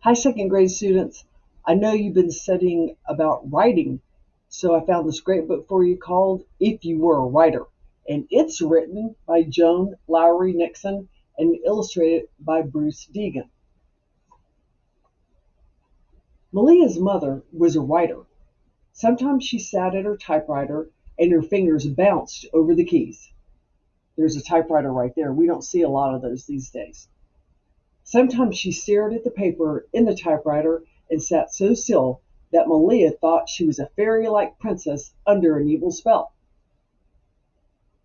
Hi, second grade students. I know you've been studying about writing, so I found this great book for you called If You Were a Writer. And it's written by Joan Lowry Nixon and illustrated by Bruce Deegan. Malia's mother was a writer. Sometimes she sat at her typewriter and her fingers bounced over the keys. There's a typewriter right there. We don't see a lot of those these days. Sometimes she stared at the paper in the typewriter and sat so still that Malia thought she was a fairy-like princess under an evil spell.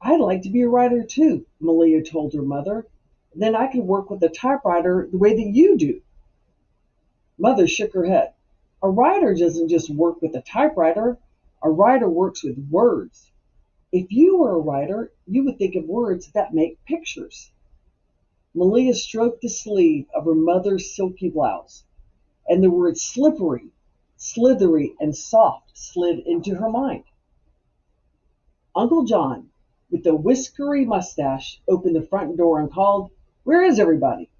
"I'd like to be a writer too," Malia told her mother. "Then I could work with a typewriter the way that you do." Mother shook her head. "A writer doesn't just work with a typewriter. A writer works with words. If you were a writer, you would think of words that make pictures." Malia stroked the sleeve of her mother's silky blouse, and the words slippery, slithery, and soft slid into her mind. Uncle John, with a whiskery mustache, opened the front door and called, "Where is everybody?"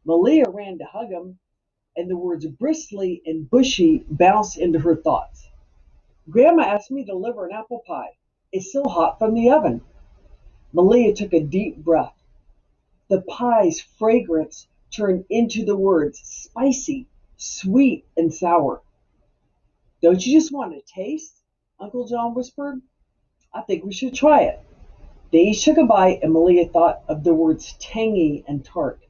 Malia ran to hug him, and the words bristly and bushy bounced into her thoughts. "Grandma asked me to deliver an apple pie. It's still hot from the oven." Malia took a deep breath. The pie's fragrance turned into the words spicy, sweet, and sour. "Don't you just want to taste?" Uncle John whispered. "I think we should try it." They each took a bite, and Malia thought of the words tangy and tart.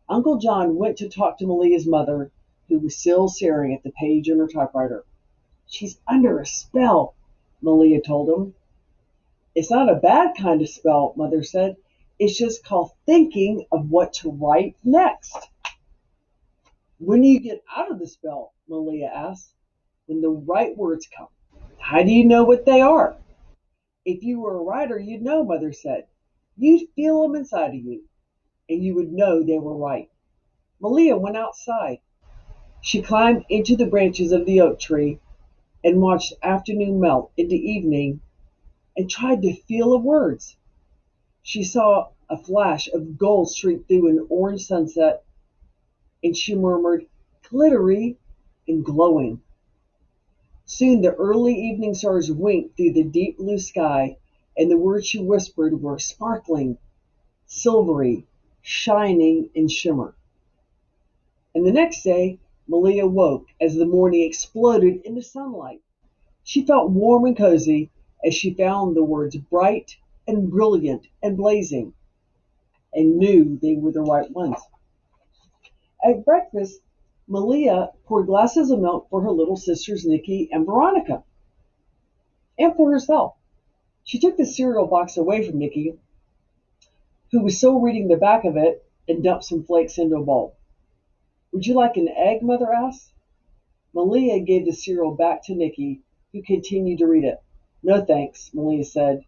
Uncle John went to talk to Malia's mother, who was still staring at the page in her typewriter. "She's under a spell," Malia told him. "It's not a bad kind of spell," Mother said. "It's just called thinking of what to write next." "When do you get out of the spell?" Malia asked. "When the right words come." "How do you know what they are?" "If you were a writer, you'd know," Mother said. "You'd feel them inside of you, and you would know they were right." Malia went outside. She climbed into the branches of the oak tree and watched afternoon melt into evening and tried to feel the words. She saw a flash of gold streak through an orange sunset, and she murmured, "Glittery and glowing." Soon the early evening stars winked through the deep blue sky, and the words she whispered were sparkling, silvery, shining in shimmer. And the next day, Malia woke as the morning exploded into sunlight. She felt warm and cozy as she found the words bright and brilliant and blazing, and knew they were the right ones. At breakfast, Malia poured glasses of milk for her little sisters Nikki and Veronica, and for herself. She took the cereal box away from Nikki, who was still reading the back of it, and dumped some flakes into a bowl. "Would you like an egg?" Mother asked. Malia gave the cereal back to Nikki, who continued to read it. "No thanks," Malia said.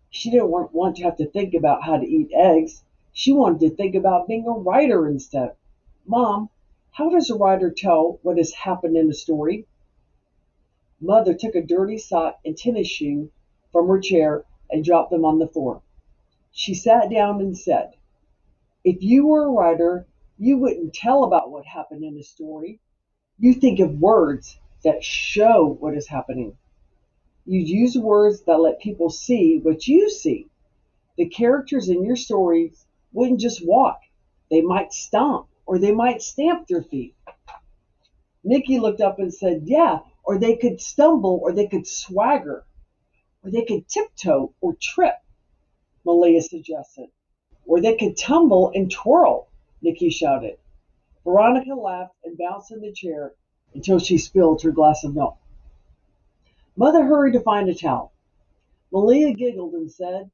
She didn't want to have to think about how to eat eggs. She wanted to think about being a writer instead. "Mom, how does a writer tell what has happened in a story?" Mother took a dirty sock and tennis shoe from her chair and dropped them on the floor. She sat down and said, "If you were a writer, you wouldn't tell about what happened in a story. You think of words that show what is happening. You'd use words that let people see what you see. The characters in your stories wouldn't just walk. They might stomp, or they might stamp their feet." Nikki looked up and said, "Yeah, or they could stumble, or they could swagger, or they could tiptoe or trip," Malia suggested. "Or they could tumble and twirl," Nikki shouted. Veronica laughed and bounced in the chair until she spilled her glass of milk. Mother hurried to find a towel. Malia giggled and said,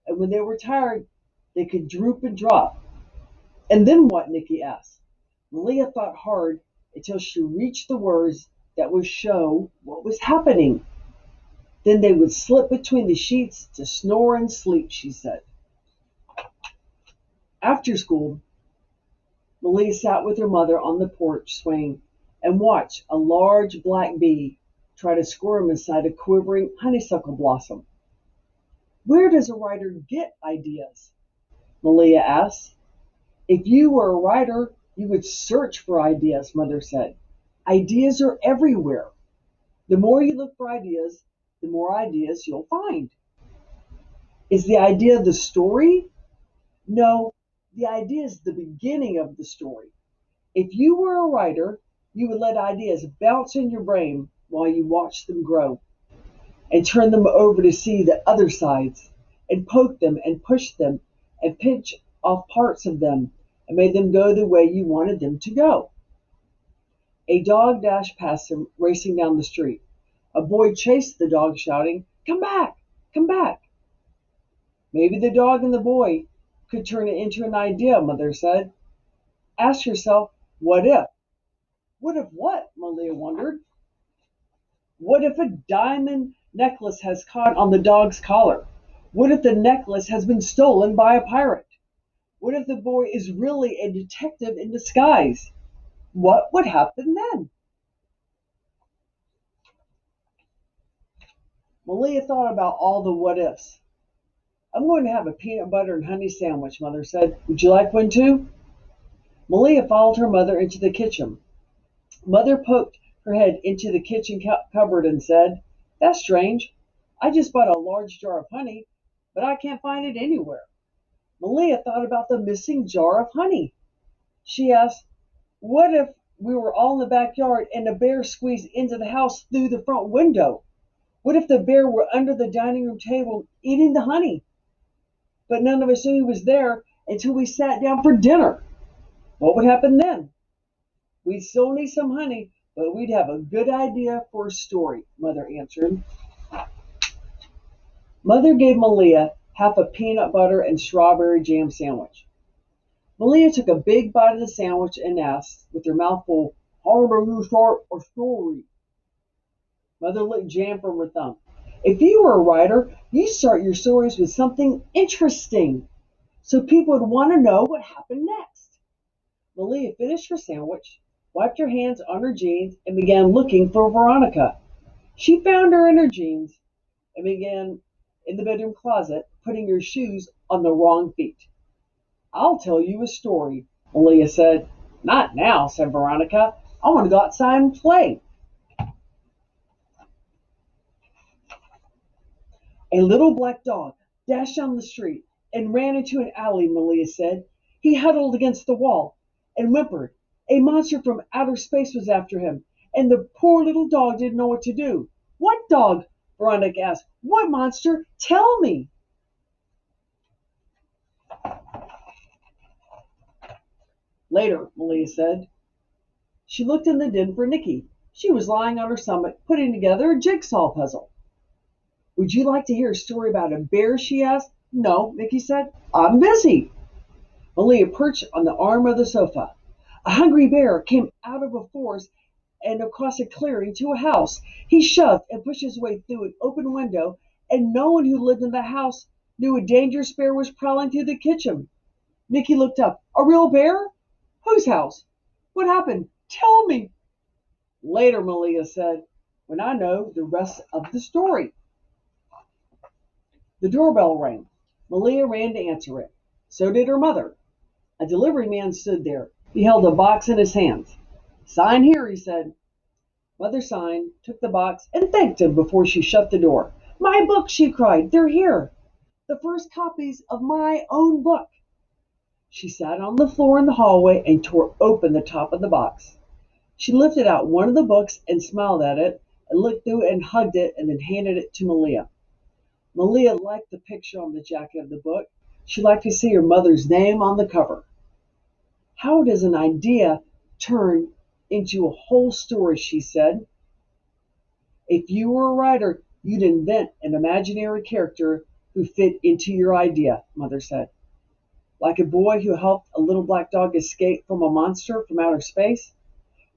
"And when they were tired, they could droop and drop." "And then what?" Nikki asked. Malia thought hard until she reached the words that would show what was happening. "Then they would slip between the sheets to snore and sleep," she said. After school, Malia sat with her mother on the porch swing and watched a large black bee try to squirm inside a quivering honeysuckle blossom. "Where does a writer get ideas?" Malia asked. "If you were a writer, You would search for ideas, Mother said. Ideas are everywhere. The more you look for ideas, the more ideas you'll find. Is the idea the story? No, the idea is the beginning of the story. If you were a writer, you would let ideas bounce in your brain while you watch them grow and turn them over to see the other sides and poke them and push them and pinch off parts of them and make them go the way you wanted them to go. A dog dashed past him, racing down the street. A boy chased the dog, shouting, "Come back! Come back!" Maybe the dog and the boy could turn it into an idea, Mother said. Ask yourself, what if? What if what? Malia wondered. What if a diamond necklace has caught on the dog's collar? What if the necklace has been stolen by a pirate? What if the boy is really a detective in disguise? What would happen then? Malia thought about all the what ifs. I'm going to have a peanut butter and honey sandwich, Mother said. Would you like one too? Malia followed her mother into the kitchen. Mother poked her head into the kitchen cupboard and said, That's strange. I just bought a large jar of honey, but I can't find it anywhere. Malia thought about the missing jar of honey. She asked, What if we were all in the backyard and a bear squeezed into the house through the front window? What if the bear were under the dining room table eating the honey? But none of us knew he was there until we sat down for dinner. What would happen then? We'd still need some honey, but we'd have a good idea for a story, Mother answered. Mother gave Malia half a peanut butter and strawberry jam sandwich. Malia took a big bite of the sandwich and asked, with her mouth full, How do you start a story? Mother licked jam from her thumb. If you were a writer, you'd start your stories with something interesting, so people would want to know what happened next. Malia finished her sandwich, wiped her hands on her jeans, and began looking for Veronica. She found her in her jeans and began in the bedroom closet, putting her shoes on the wrong feet. I'll tell you a story, Malia said. Not now, said Veronica. I want to go outside and play. A little black dog dashed down the street and ran into an alley, Malia said. He huddled against the wall and whimpered. A monster from outer space was after him, and the poor little dog didn't know what to do. What dog? Veronica asked. What monster? Tell me. Later, Malia said. She looked in the den for Nikki. She was lying on her stomach, putting together a jigsaw puzzle. Would you like to hear a story about a bear? She asked. No, Nikki said. I'm busy. Malia perched on the arm of the sofa. A hungry bear came out of a forest and across a clearing to a house. He shoved and pushed his way through an open window, and no one who lived in the house knew a dangerous bear was prowling through the kitchen. Nikki looked up. A real bear? Whose house? What happened? Tell me. Later, Malia said, when I know the rest of the story. The doorbell rang. Malia ran to answer it. So did her mother. A delivery man stood there. He held a box in his hands. Sign here, he said. Mother signed, took the box, and thanked him before she shut the door. My books, she cried. They're here. The first copies of my own book. She sat on the floor in the hallway and tore open the top of the box. She lifted out one of the books and smiled at it and looked through it and hugged it and then handed it to Malia. Malia liked the picture on the jacket of the book. She liked to see her mother's name on the cover. How does an idea turn into a whole story, she said. If you were a writer, you'd invent an imaginary character who fit into your idea, Mother said. Like a boy who helped a little black dog escape from a monster from outer space?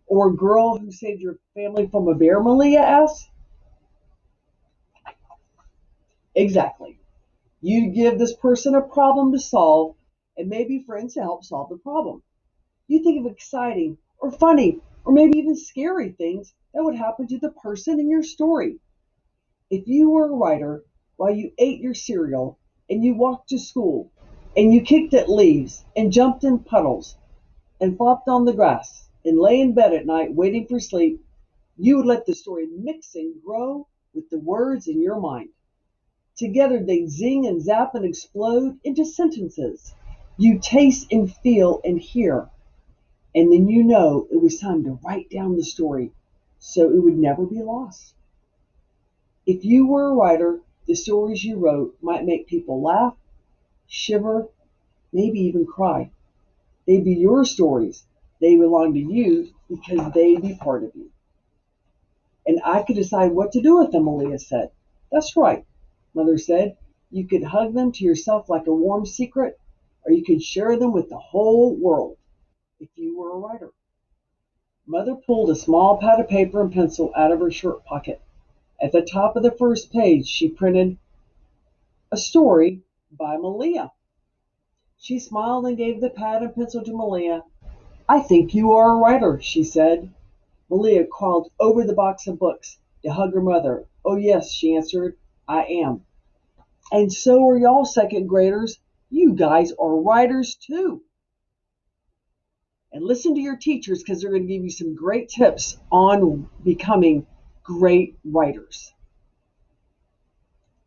Or a girl who saved your family from a bear, Malia asked. Exactly. You give this person a problem to solve and maybe friends to help solve the problem. You think of exciting or funny or maybe even scary things that would happen to the person in your story. If you were a writer while you ate your cereal and you walked to school and you kicked at leaves and jumped in puddles and flopped on the grass and lay in bed at night waiting for sleep, you would let the story mix and grow with the words in your mind. Together they'd zing and zap and explode into sentences you taste and feel and hear, and then you know it was time to write down the story so it would never be lost. If you were a writer, the stories you wrote might make people laugh, shiver, maybe even cry. They'd be your stories. They belong to you because they'd be part of you. And I could decide what to do with them, Malia said. That's right, Mother said. You could hug them to yourself like a warm secret, or you could share them with the whole world if you were a writer. Mother pulled a small pad of paper and pencil out of her shirt pocket. At the top of the first page, she printed a story by Malia. She smiled and gave the pad and pencil to Malia. I think you are a writer, she said. Malia crawled over the box of books to hug her mother. Oh, yes, she answered, I am. And so are y'all second graders. You guys are writers too. And listen to your teachers because they're going to give you some great tips on becoming great writers.